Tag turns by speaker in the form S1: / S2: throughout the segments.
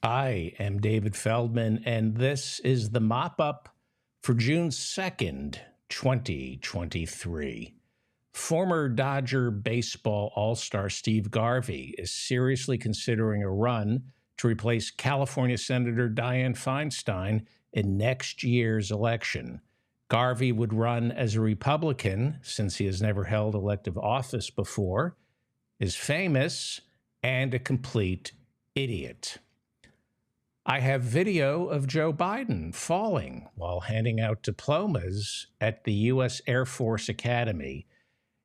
S1: I am David Feldman, and this is the mop up for June 2nd, 2023. Former Dodger baseball all star Steve Garvey is seriously considering a run to replace California Senator Dianne Feinstein in next year's election. Garvey would run as a Republican since he has never held elective office before, is famous, and a complete idiot. I have video of Joe Biden falling while handing out diplomas at the U.S. Air Force Academy.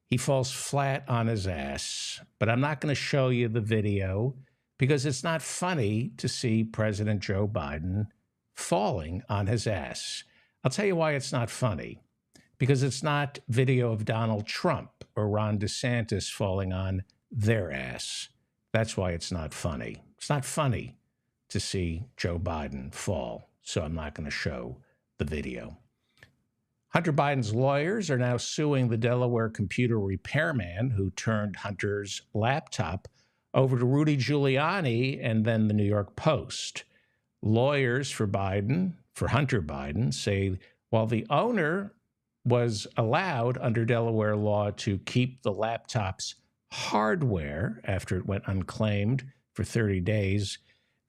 S1: He falls flat on his ass, but I'm not going to show you the video because it's not funny to see President Joe Biden falling on his ass. I'll tell you why it's not funny. Because it's not video of Donald Trump or Ron DeSantis falling on their ass. That's why it's not funny. It's not funny to see Joe Biden fall, so I'm not going to show the video. Hunter Biden's lawyers are now suing the Delaware computer repairman who turned Hunter's laptop over to Rudy Giuliani and then the New York Post. Lawyers for Hunter Biden, say while the owner was allowed under Delaware law to keep the laptop's hardware after it went unclaimed for 30 days,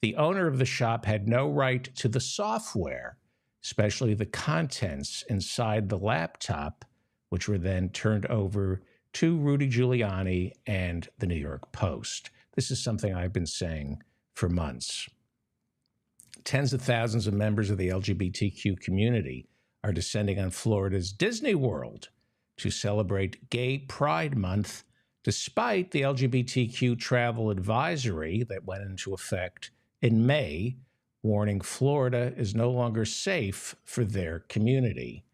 S1: the owner of the shop had no right to the software, especially the contents inside the laptop, which were then turned over to Rudy Giuliani and the New York Post. This is something I've been saying for months. Tens of thousands of members of the LGBTQ community are descending on Florida's Disney World to celebrate Gay Pride Month, despite the LGBTQ travel advisory that went into effect in May, warning Florida is no longer safe for their community.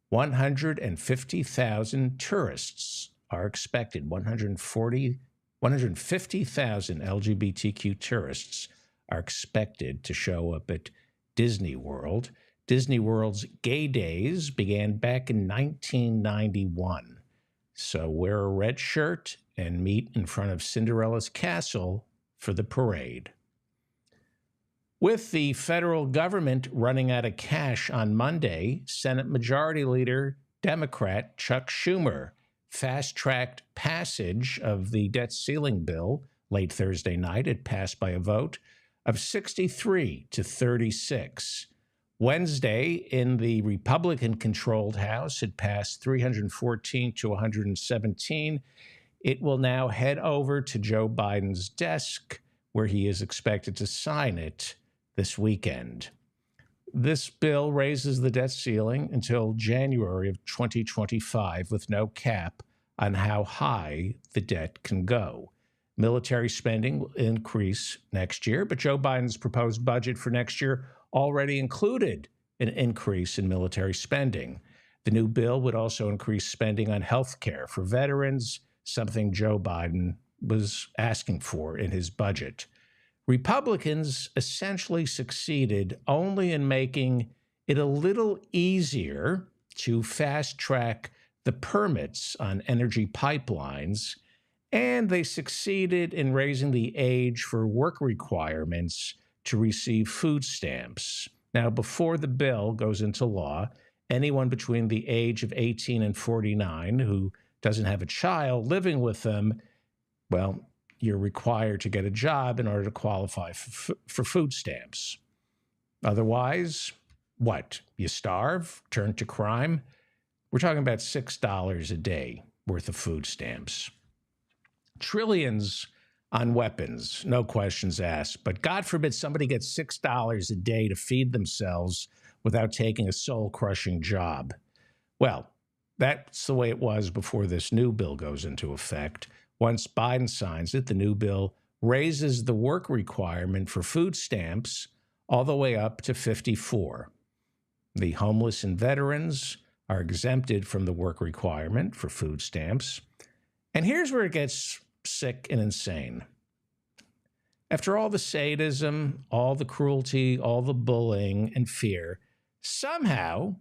S1: 150,000 tourists are expected. 150,000 LGBTQ tourists are expected to show up at Disney World. Disney World's Gay Days began back in 1991. So wear a red shirt and meet in front of Cinderella's castle for the parade. With the federal government running out of cash on Monday, Senate Majority Leader Democrat Chuck Schumer fast-tracked passage of the debt ceiling bill late Thursday night. It passed by a vote of 63 to 36. Wednesday, in the Republican-controlled House, it passed 314 to 117. It will now head over to Joe Biden's desk, where he is expected to sign it this weekend. This bill raises the debt ceiling until January of 2025 with no cap on how high the debt can go. Military spending will increase next year, but Joe Biden's proposed budget for next year already included an increase in military spending. The new bill would also increase spending on health care for veterans, something Joe Biden was asking for in his budget. Republicans essentially succeeded only in making it a little easier to fast-track the permits on energy pipelines, and they succeeded in raising the age for work requirements to receive food stamps. Now, before the bill goes into law, anyone between the age of 18 and 49 who doesn't have a child living with them, well, you're required to get a job in order to qualify for food stamps. Otherwise, what? You starve, turn to crime? We're talking about $6 a day worth of food stamps. Trillions on weapons, no questions asked. But God forbid somebody gets $6 a day to feed themselves without taking a soul-crushing job. Well, that's the way it was before this new bill goes into effect. Once Biden signs it, the new bill raises the work requirement for food stamps all the way up to 54. The homeless and veterans are exempted from the work requirement for food stamps. And here's where it gets sick and insane. After all the sadism, all the cruelty, all the bullying and fear, somehow,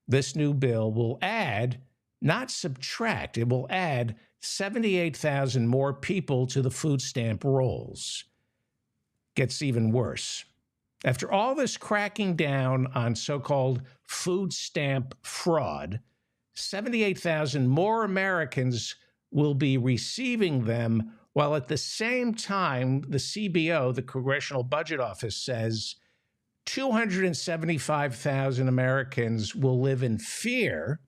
S1: this new bill will add, not subtract, it will add 78,000 more people to the food stamp rolls. gets even worse. After all this cracking down on so-called food stamp fraud, 78,000 more Americans will be receiving them, while at the same time, the CBO, the Congressional Budget Office, says 275,000 Americans will live in fear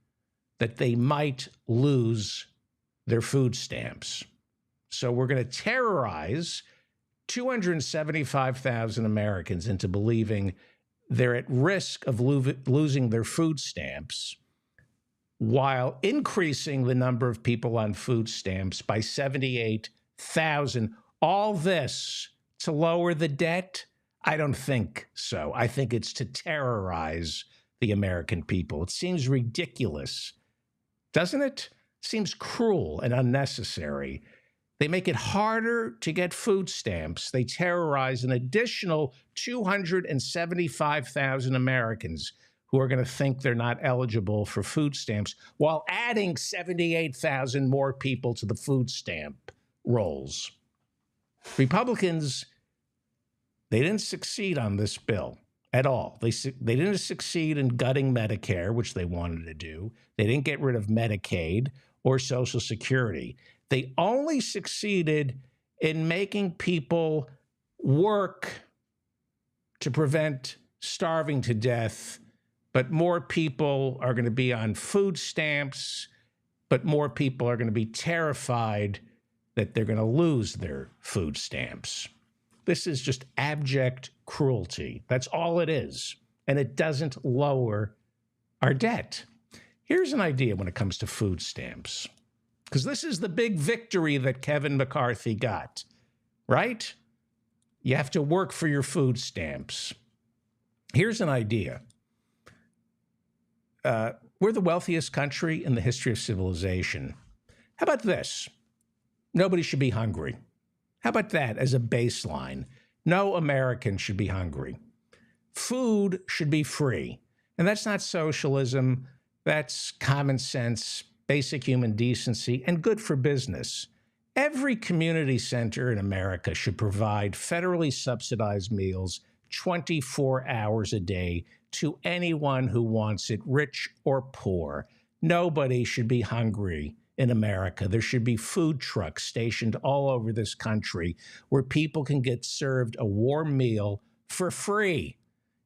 S1: that they might lose their food stamps. So we're going to terrorize 275,000 Americans into believing they're at risk of losing their food stamps, while increasing the number of people on food stamps by 78,000. All this to lower the debt? I don't think so. I think it's to terrorize the American people. It seems ridiculous, doesn't it? Seems cruel and unnecessary. They make it harder to get food stamps. They terrorize an additional 275,000 Americans who are going to think they're not eligible for food stamps, while adding 78,000 more people to the food stamp rolls. Republicans, they didn't succeed on this bill at all. They didn't succeed in gutting Medicare, which they wanted to do. They didn't get rid of Medicaid or Social Security. They only succeeded in making people work to prevent starving to death, but more people are going to be on food stamps, but more people are going to be terrified that they're going to lose their food stamps. This is just abject cruelty. That's all it is. And it doesn't lower our debt. Here's an idea when it comes to food stamps, because this is the big victory that Kevin McCarthy got, right? You have to work for your food stamps. Here's an idea. We're the wealthiest country in the history of civilization. How about this? Nobody should be hungry. How about that as a baseline? No American should be hungry. Food should be free. And that's not socialism. That's common sense, basic human decency, and good for business. Every community center in America should provide federally subsidized meals 24 hours a day to anyone who wants it, rich or poor. Nobody should be hungry in America. There should be food trucks stationed all over this country where people can get served a warm meal for free.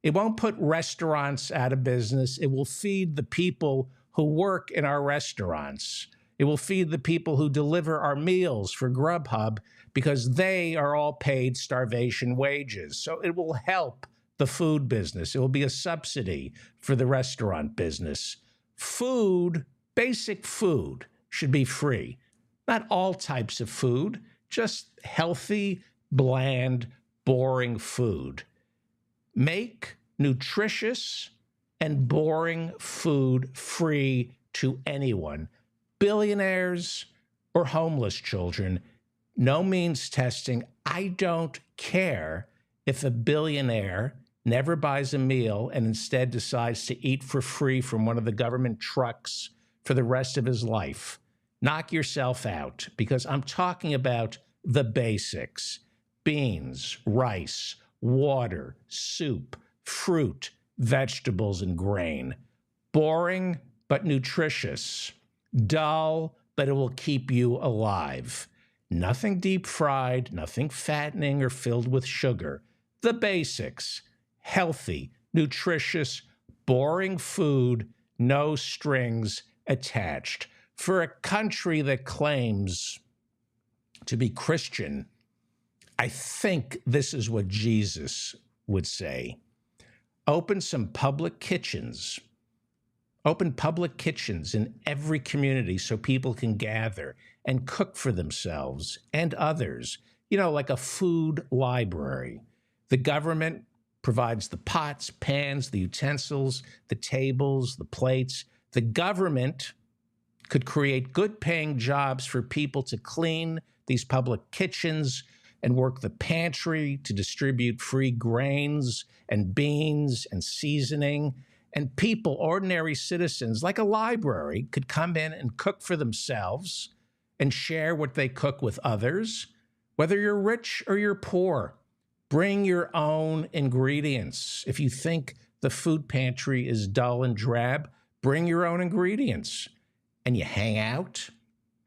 S1: It won't put restaurants out of business. It will feed the people who work in our restaurants. It will feed the people who deliver our meals for Grubhub, because they are all paid starvation wages. So it will help the food business. It will be a subsidy for the restaurant business. Food, basic food, should be free. Not all types of food, just healthy, bland, boring food. Make nutritious and boring food free to anyone, billionaires or homeless children. No means testing. I don't care if a billionaire never buys a meal and instead decides to eat for free from one of the government trucks for the rest of his life. Knock yourself out, because I'm talking about the basics: beans, rice, water, soup, fruit, vegetables, and grain. Boring, but nutritious. Dull, but it will keep you alive. Nothing deep fried, nothing fattening or filled with sugar. The basics: healthy, nutritious, boring food, no strings attached. For a country that claims to be Christian, I think this is what Jesus would say. Open some public kitchens. Open public kitchens in every community so people can gather and cook for themselves and others. You know, like a food library. The government provides the pots, pans, the utensils, the tables, the plates. The government could create good-paying jobs for people to clean these public kitchens and work the pantry to distribute free grains and beans and seasoning. And people, ordinary citizens, like a library, could come in and cook for themselves and share what they cook with others, whether you're rich or you're poor. Bring your own ingredients. If you think the food pantry is dull and drab, bring your own ingredients. And you hang out,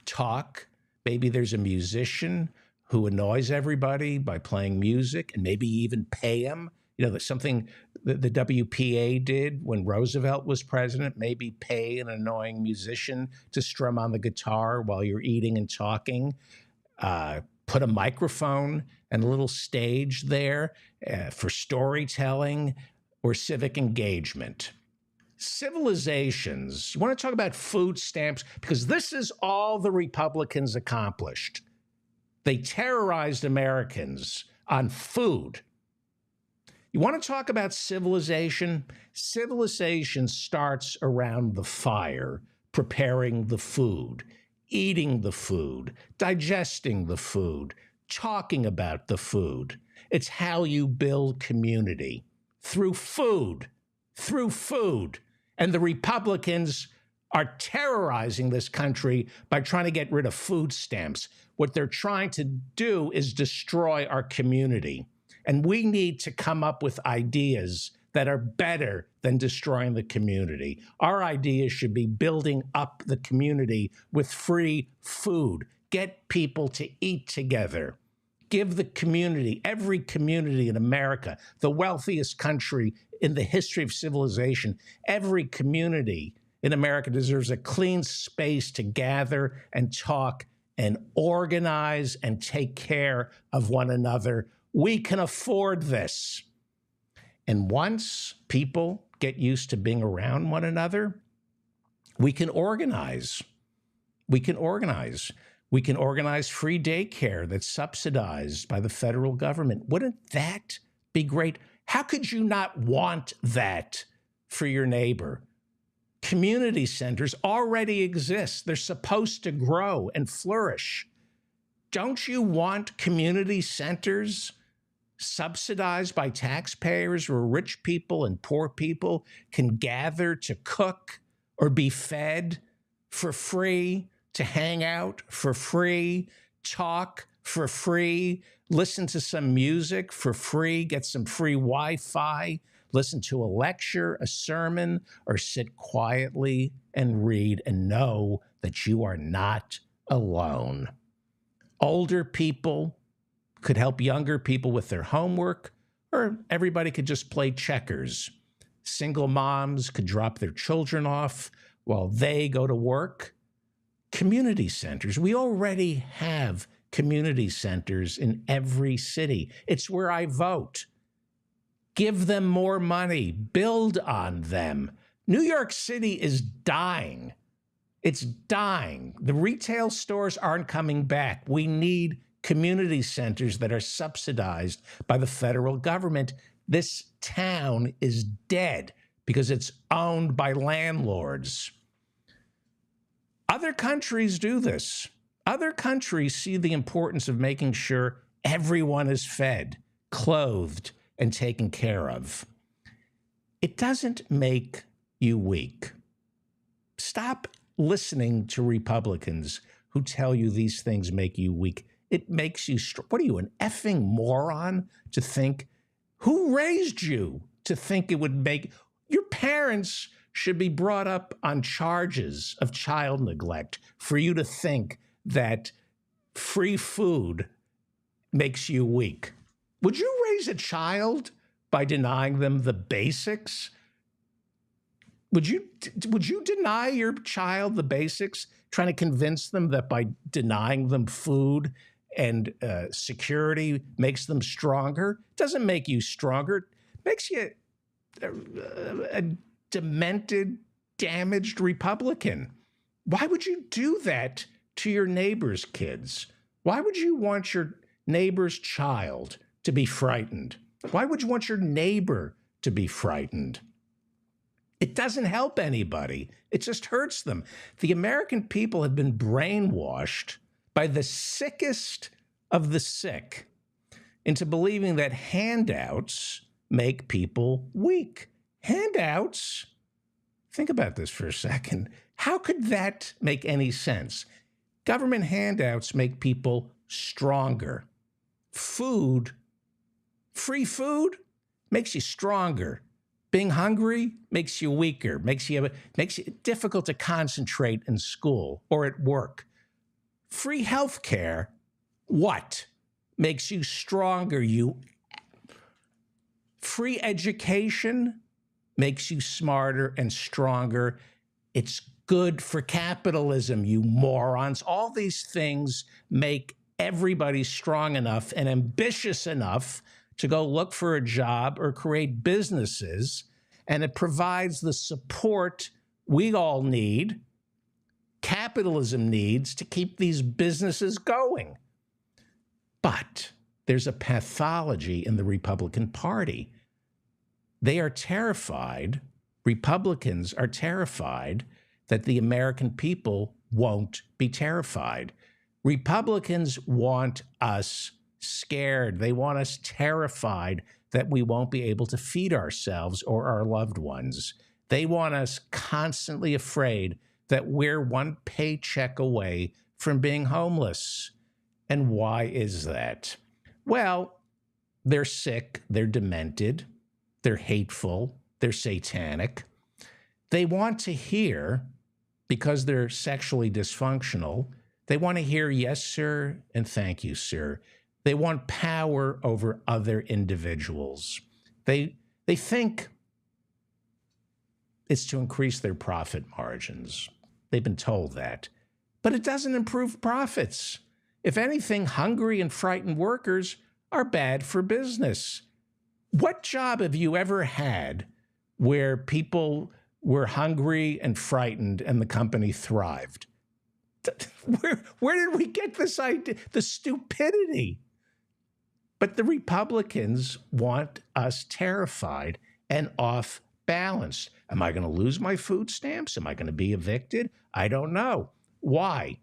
S1: talk. Maybe there's a musician who annoys everybody by playing music, and maybe even pay him. You know, that's something that the WPA did when Roosevelt was president, maybe pay an annoying musician to strum on the guitar while you're eating and talking. Put a microphone and a little stage there for storytelling or civic engagement. Civilizations, you want to talk about food stamps? Because this is all the Republicans accomplished. They terrorized Americans on food. You want to talk about civilization? Civilization starts around the fire, preparing the food, eating the food, digesting the food, talking about the food. It's how you build community, through food, through food. And the Republicans are terrorizing this country by trying to get rid of food stamps. What they're trying to do is destroy our community. And we need to come up with ideas that are better than destroying the community. Our ideas should be building up the community with free food. Get people to eat together. Give the community, every community in America, the wealthiest country in the history of civilization, every community in America deserves a clean space to gather and talk and organize and take care of one another. We can afford this. And once people get used to being around one another, we can organize. We can organize. We can organize free daycare that's subsidized by the federal government. Wouldn't that be great? How could you not want that for your neighbor? Community centers already exist. They're supposed to grow and flourish. Don't you want community centers subsidized by taxpayers where rich people and poor people can gather to cook or be fed for free, to hang out for free, talk for free, listen to some music for free, get some free Wi-Fi, listen to a lecture, a sermon, or sit quietly and read and know that you are not alone. Older people could help younger people with their homework, or everybody could just play checkers. Single moms could drop their children off while they go to work. Community centers. We already have community centers in every city. It's where I vote. Give them more money. Build on them. New York City is dying. It's dying. The retail stores aren't coming back. We need community centers that are subsidized by the federal government. This town is dead because it's owned by landlords. Other countries do this. Other countries see the importance of making sure everyone is fed, clothed, and taken care of. It doesn't make you weak. Stop listening to Republicans who tell you these things make you weak. It makes you strong. What are you, an effing moron to think? Who raised you to think it would make? Your parents should be brought up on charges of child neglect for you to think that free food makes you weak. Would you raise a child by denying them the basics? Would you deny your child the basics, trying to convince them that by denying them food and security makes them stronger? It doesn't make you stronger. It makes you a demented, damaged Republican. Why would you do that to your neighbor's kids? Why would you want your neighbor's child to be frightened? Why would you want your neighbor to be frightened? It doesn't help anybody. It just hurts them. The American people have been brainwashed by the sickest of the sick into believing that handouts make people weak. Handouts? Think about this for a second. How could that make any sense? Government handouts make people stronger. Food Free food makes you stronger. Being hungry makes you weaker, makes it difficult to concentrate in school or at work. Free health care, what? Makes you stronger. Free education makes you smarter and stronger. It's good for capitalism, you morons. All these things make everybody strong enough and ambitious enough to go look for a job or create businesses, and it provides the support we all need, capitalism needs, to keep these businesses going. But there's a pathology in the Republican Party. They are terrified, Republicans are terrified, that the American people won't be terrified. Republicans want us scared. They want us terrified that we won't be able to feed ourselves or our loved ones. They want us constantly afraid that we're one paycheck away from being homeless. And why is that? Well, they're sick, they're demented, they're hateful, they're satanic. They want to hear, because they're sexually dysfunctional, they want to hear yes, sir, and thank you, sir. They want power over other individuals. They think it's to increase their profit margins. They've been told that. But it doesn't improve profits. If anything, hungry and frightened workers are bad for business. What job have you ever had where people were hungry and frightened and the company thrived? Where did we get this idea? The stupidity. But the Republicans want us terrified and off balance. Am I going to lose my food stamps? Am I going to be evicted? I don't know. Why?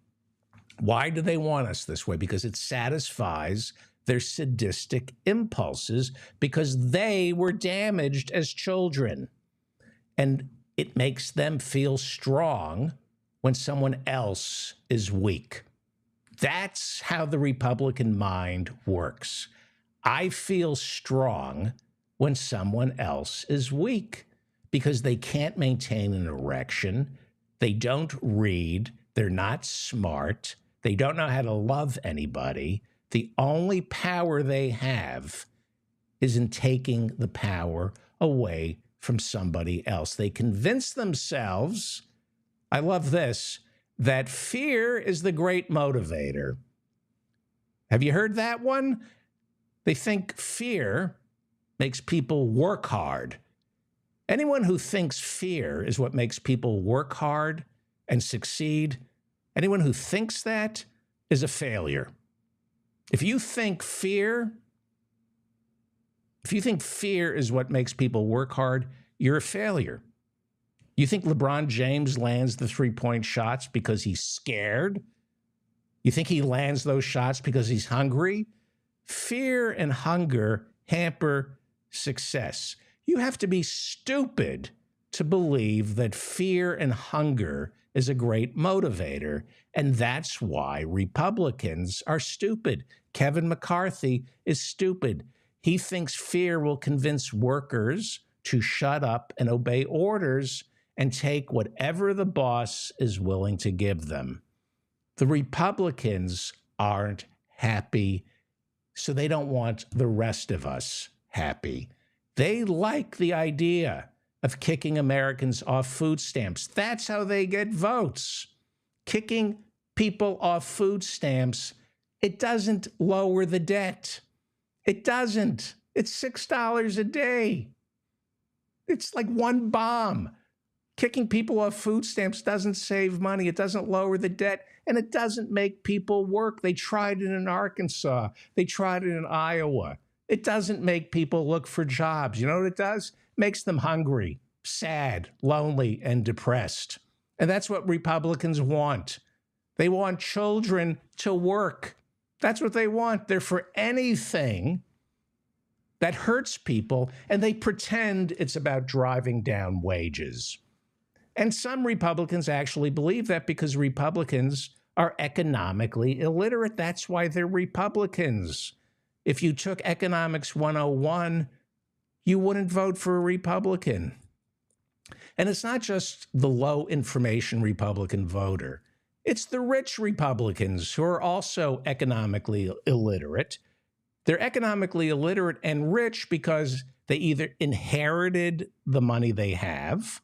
S1: Why do they want us this way? Because it satisfies their sadistic impulses, because they were damaged as children. And it makes them feel strong when someone else is weak. That's how the Republican mind works. I feel strong when someone else is weak because they can't maintain an erection. They don't read. They're not smart. They don't know how to love anybody. The only power they have is in taking the power away from somebody else. They convince themselves, I love this, that fear is the great motivator. Have you heard that one? They think fear makes people work hard. Anyone who thinks fear is what makes people work hard and succeed, anyone who thinks that is a failure. If you think fear is what makes people work hard, you're a failure. You think LeBron James lands the three-point shots because he's scared? You think he lands those shots because he's hungry? Fear and hunger hamper success. You have to be stupid to believe that fear and hunger is a great motivator, and that's why Republicans are stupid. Kevin McCarthy is stupid. He thinks fear will convince workers to shut up and obey orders and take whatever the boss is willing to give them. The Republicans aren't happy, so they don't want the rest of us happy. They like the idea of kicking Americans off food stamps. That's how they get votes. Kicking people off food stamps, it doesn't lower the debt. It doesn't. It's $6 a day. It's like one bomb. Kicking people off food stamps doesn't save money. It doesn't lower the debt, and it doesn't make people work. They tried it in Arkansas. They tried it in Iowa. It doesn't make people look for jobs. You know what it does? It makes them hungry, sad, lonely, and depressed. And that's what Republicans want. They want children to work. That's what they want. They're for anything that hurts people, and they pretend it's about driving down wages. And some Republicans actually believe that because Republicans are economically illiterate. That's why they're Republicans. if you took Economics 101, you wouldn't vote for a Republican. And it's not just the low information Republican voter. It's the rich Republicans who are also economically illiterate. They're economically illiterate and rich because they either inherited the money they have,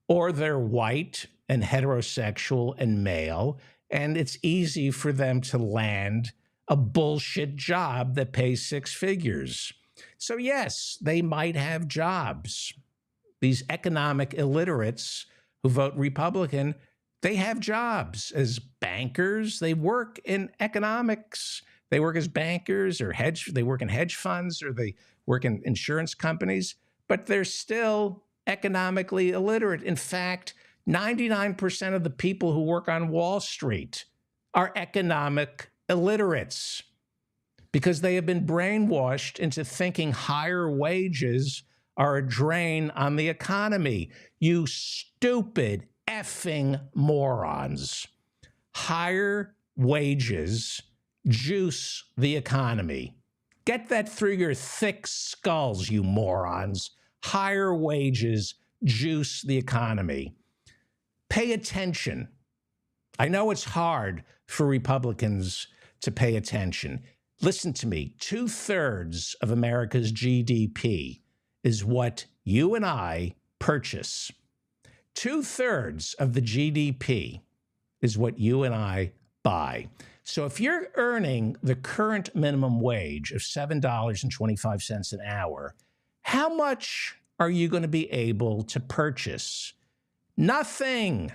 S1: or they're white and heterosexual and male, and it's easy for them to land a bullshit job that pays six figures. So yes, they might have jobs. These economic illiterates who vote Republican, they have jobs as bankers. They work in economics. They work as bankers or they work in hedge funds, or they work in insurance companies, but they're still economically illiterate. In fact, 99% of the people who work on Wall Street are economic illiterates because they have been brainwashed into thinking higher wages are a drain on the economy. You stupid effing morons. Higher wages juice the economy. Get that through your thick skulls, you morons. Higher wages juice the economy. Pay attention. I know it's hard for Republicans to pay attention. Listen to me. 2/3 of America's GDP is what you and I purchase. 2/3 of the GDP is what you and I buy. So if you're earning the current minimum wage of $7.25 an hour, how much are you going to be able to purchase? Nothing.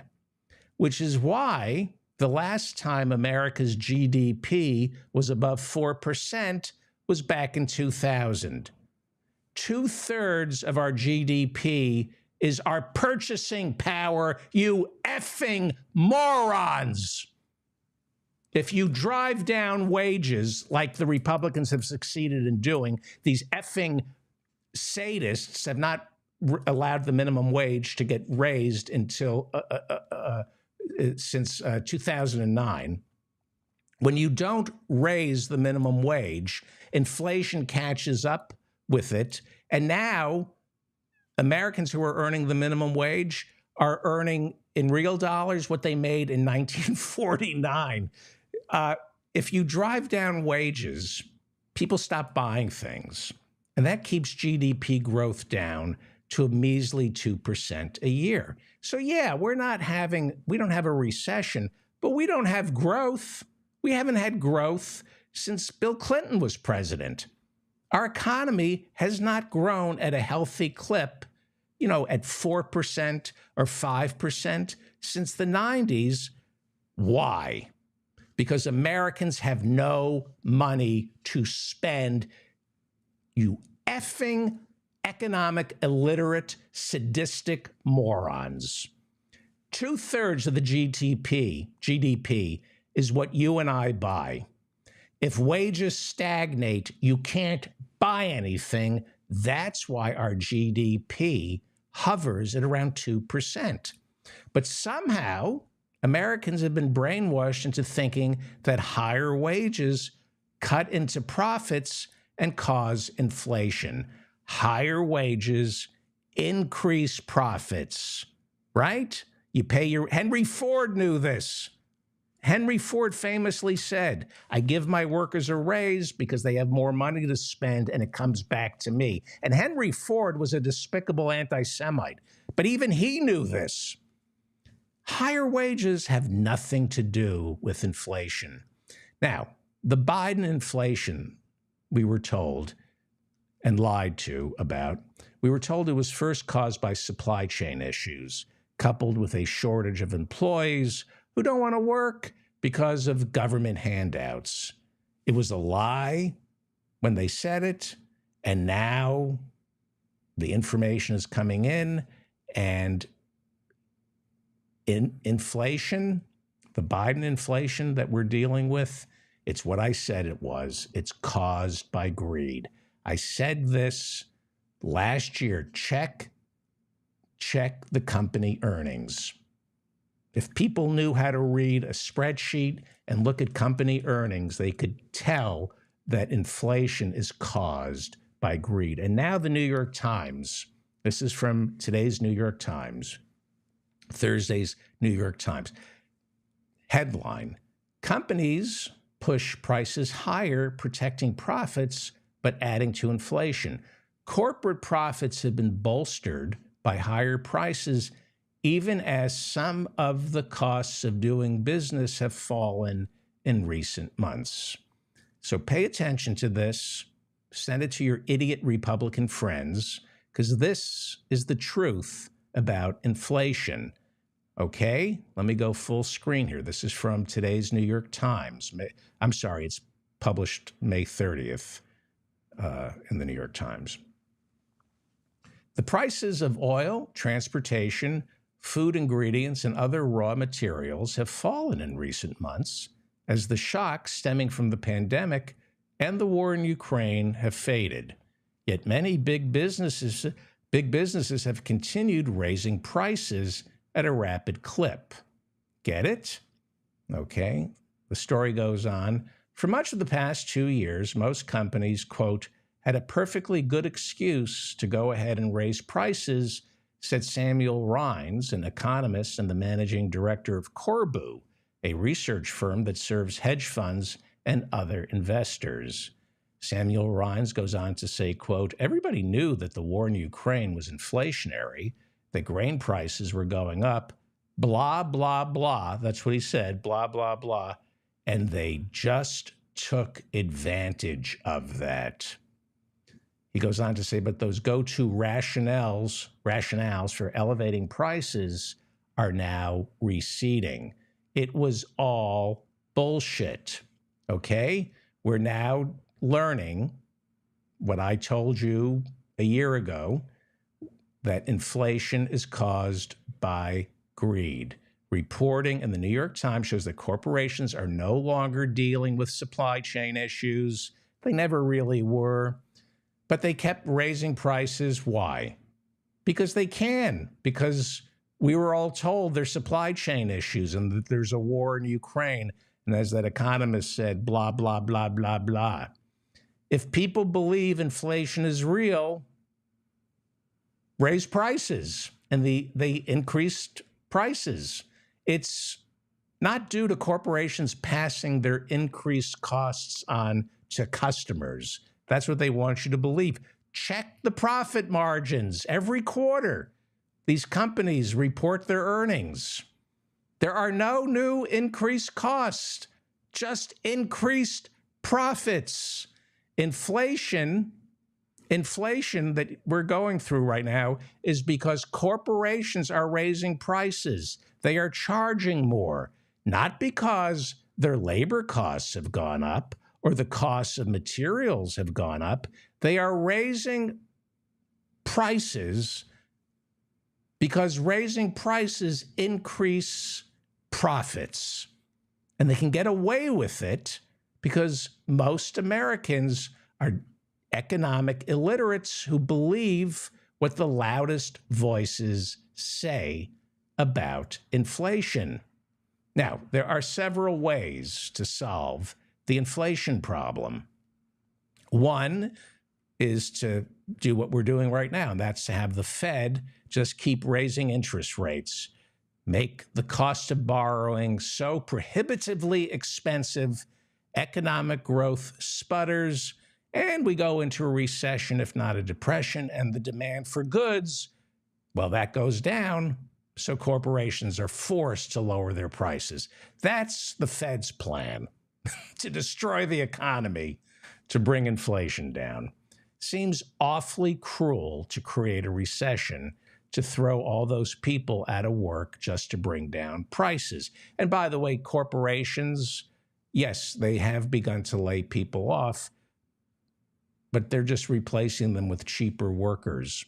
S1: Which is why the last time America's GDP was above 4% was back in 2000. 2/3 of our GDP is our purchasing power, you effing morons. If you drive down wages like the Republicans have succeeded in doing, these effing sadists have not allowed the minimum wage to get raised until since 2009. When you don't raise the minimum wage, inflation catches up with it, and now Americans who are earning the minimum wage are earning in real dollars what they made in 1949. If you drive down wages, people stop buying things, and that keeps GDP growth down to a measly 2% a year. So yeah, we don't have a recession, but we don't have growth. We haven't had growth since Bill Clinton was president. Our economy has not grown at a healthy clip, at 4% or 5% since the 90s. Why? Because Americans have no money to spend. You effing economic illiterate, sadistic morons. 2/3 of the GDP is what you and I buy. If wages stagnate, you can't buy anything. That's why our GDP hovers at around 2%. But somehow, Americans have been brainwashed into thinking that higher wages cut into profits and cause inflation. Higher wages increase profits, right? Henry Ford knew this. Henry Ford famously said, I give my workers a raise because they have more money to spend and it comes back to me. And Henry Ford was a despicable anti-Semite, but even he knew this. Higher wages have nothing to do with inflation. Now, the Biden inflation, we were told, and lied to about, we were told it was first caused by supply chain issues, coupled with a shortage of employees who don't want to work because of government handouts. It was a lie when they said it, and now the information is coming in, and inflation, the Biden inflation that we're dealing with, it's what I said it was. It's caused by greed. I said this last year. Check the company earnings. If people knew how to read a spreadsheet and look at company earnings, they could tell that inflation is caused by greed. And now the New York Times, this is from today's New York Times, Thursday's New York Times. Headline: companies push prices higher, protecting profits, but adding to inflation. Corporate profits have been bolstered by higher prices, even as some of the costs of doing business have fallen in recent months. So pay attention to this. Send it to your idiot Republican friends, because this is the truth about inflation. Okay, let me go full screen here. This is from today's New York Times. I'm sorry, it's published May 30th in the New York Times. The prices of oil, transportation, food ingredients, and other raw materials have fallen in recent months as the shocks stemming from the pandemic and the war in Ukraine have faded. Yet many big businesses have continued raising prices at a rapid clip. Get it? Okay. The story goes on. For much of the past 2 years, most companies, quote, had a perfectly good excuse to go ahead and raise prices, said Samuel Rhines, an economist and the managing director of Corbu, a research firm that serves hedge funds and other investors. Samuel Rhines goes on to say, quote, everybody knew that the war in Ukraine was inflationary, that grain prices were going up, blah, blah, blah. That's what he said, blah, blah, blah. And they just took advantage of that. He goes on to say, but those go-to rationales for elevating prices are now receding. It was all bullshit, okay? We're now learning what I told you a year ago, that inflation is caused by greed. Reporting in the New York Times shows that corporations are no longer dealing with supply chain issues. They never really were. But they kept raising prices. Why? Because they can. Because we were all told there's supply chain issues and that there's a war in Ukraine. And as that economist said, blah, blah, blah, blah, blah. If people believe inflation is real, raise prices. And they increased prices. It's not due to corporations passing their increased costs on to customers. That's what they want you to believe. Check the profit margins every quarter. These companies report their earnings. There are no new increased costs, just increased profits. Inflation that we're going through right now is because corporations are raising prices. They are charging more, not because their labor costs have gone up or the costs of materials have gone up. They are raising prices because raising prices increase profits. And they can get away with it because most Americans are economic illiterates who believe what the loudest voices say about inflation. Now, there are several ways to solve the inflation problem. One is to do what we're doing right now, and that's to have the Fed just keep raising interest rates, make the cost of borrowing so prohibitively expensive, economic growth sputters, and we go into a recession, if not a depression, and the demand for goods, well, that goes down, so corporations are forced to lower their prices. That's the Fed's plan, to destroy the economy, to bring inflation down. Seems awfully cruel to create a recession, to throw all those people out of work just to bring down prices. And by the way, corporations, yes, they have begun to lay people off, but they're just replacing them with cheaper workers.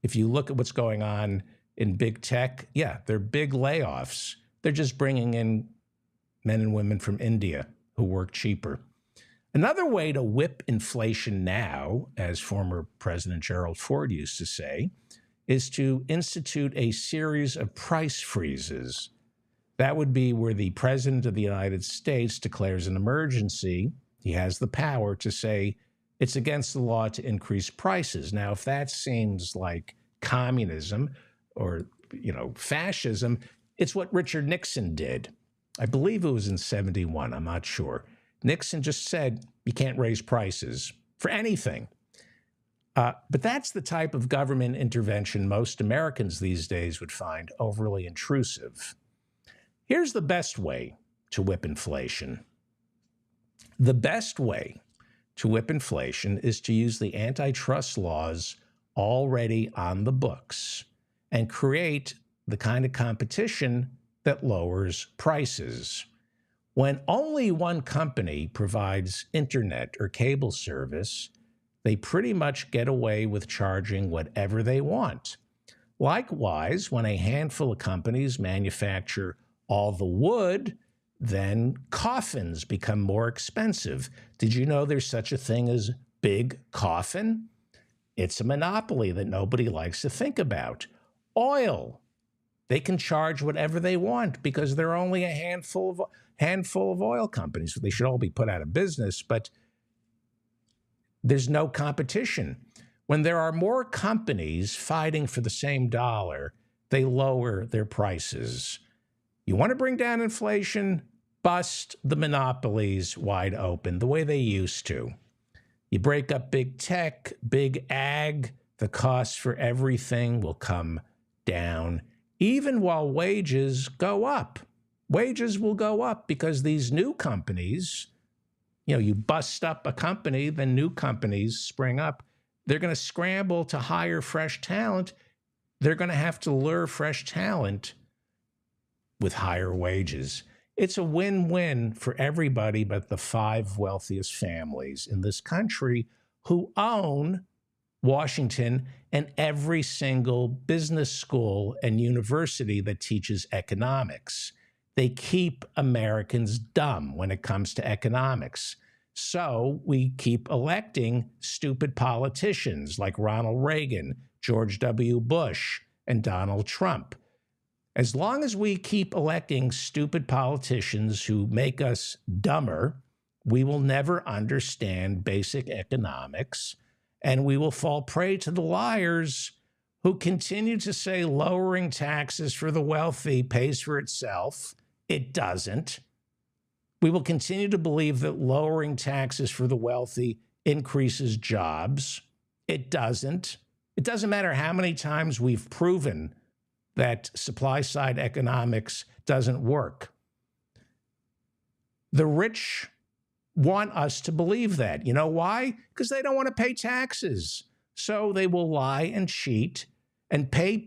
S1: If you look at what's going on in big tech, yeah, they're big layoffs. They're just bringing in men and women from India who work cheaper. Another way to whip inflation now, as former President Gerald Ford used to say, is to institute a series of price freezes. That would be where the President of the United States declares an emergency. He has the power to say it's against the law to increase prices. Now, if that seems like communism or, fascism, it's what Richard Nixon did. I believe it was in 71. I'm not sure. Nixon just said you can't raise prices for anything. But that's the type of government intervention most Americans these days would find overly intrusive. Here's the best way to whip inflation. The best way to whip inflation is to use the antitrust laws already on the books and create the kind of competition that lowers prices. When only one company provides internet or cable service, they pretty much get away with charging whatever they want. Likewise, when a handful of companies manufacture all the wood, then coffins become more expensive. Did you know there's such a thing as big coffin? It's a monopoly that nobody likes to think about. Oil. They can charge whatever they want because there are only a handful of oil companies. They should all be put out of business, but there's no competition. When there are more companies fighting for the same dollar, they lower their prices. You want to bring down inflation? Bust the monopolies wide open the way they used to. You break up big tech, big ag, the costs for everything will come down, even while wages go up. Wages will go up because these new companies, you bust up a company, then new companies spring up. They're going to scramble to hire fresh talent. They're going to have to lure fresh talent with higher wages. It's a win-win for everybody but the 5 wealthiest families in this country who own Washington and every single business school and university that teaches economics. They keep Americans dumb when it comes to economics. So we keep electing stupid politicians like Ronald Reagan, George W. Bush, and Donald Trump. As long as we keep electing stupid politicians who make us dumber, we will never understand basic economics, and we will fall prey to the liars who continue to say lowering taxes for the wealthy pays for itself. It doesn't. We will continue to believe that lowering taxes for the wealthy increases jobs. It doesn't. It doesn't matter how many times we've proven that supply-side economics doesn't work. The rich want us to believe that. You know why? Because they don't want to pay taxes. So they will lie and cheat and pay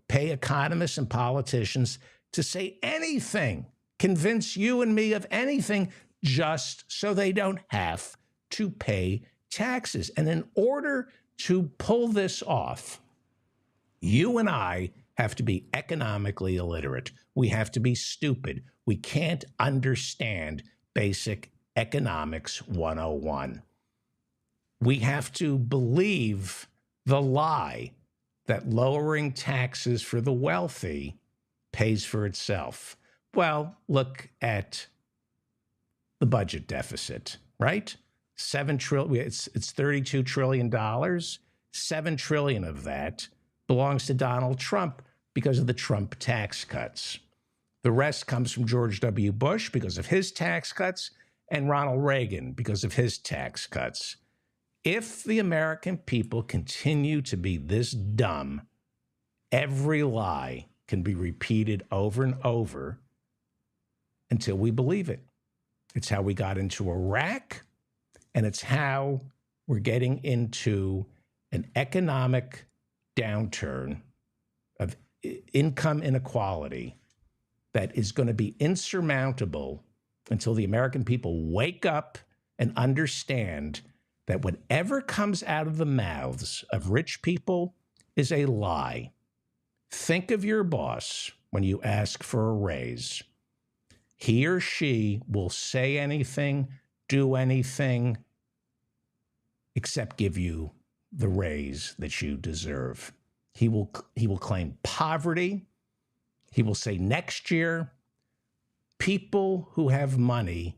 S1: economists and politicians to say anything, convince you and me of anything, just so they don't have to pay taxes. And in order to pull this off, you and I have to be economically illiterate. We have to be stupid. We can't understand basic economics 101. We have to believe the lie that lowering taxes for the wealthy pays for itself. Well, look at the budget deficit, right? It's $32 trillion. $7 trillion of that belongs to Donald Trump because of the Trump tax cuts. The rest comes from George W. Bush because of his tax cuts and Ronald Reagan because of his tax cuts. If the American people continue to be this dumb, every lie can be repeated over and over until we believe it. It's how we got into Iraq, and it's how we're getting into an economic downturn of income inequality that is going to be insurmountable until the American people wake up and understand that whatever comes out of the mouths of rich people is a lie. Think of your boss when you ask for a raise. He or she will say anything, do anything, except give you the raise that you deserve. He will claim poverty. He will say next year, people who have money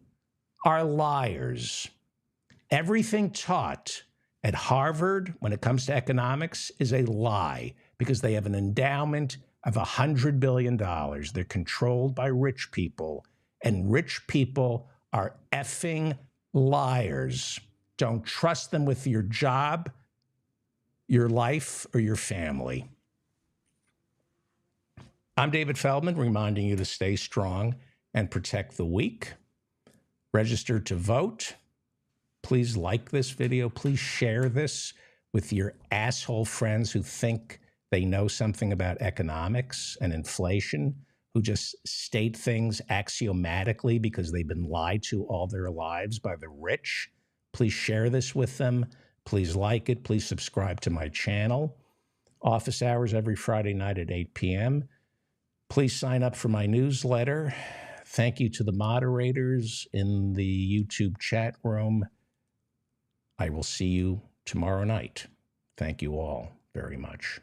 S1: are liars. Everything taught at Harvard when it comes to economics is a lie because they have an endowment of $100 billion. They're controlled by rich people, and rich people are effing liars. Don't trust them with your job, your life, or your family. I'm David Feldman, reminding you to stay strong and protect the weak. Register to vote. Please like this video. Please share this with your asshole friends who think they know something about economics and inflation, who just state things axiomatically because they've been lied to all their lives by the rich. Please share this with them. Please like it. Please subscribe to my channel. Office hours every Friday night at 8 p.m. Please sign up for my newsletter. Thank you to the moderators in the YouTube chat room. I will see you tomorrow night. Thank you all very much.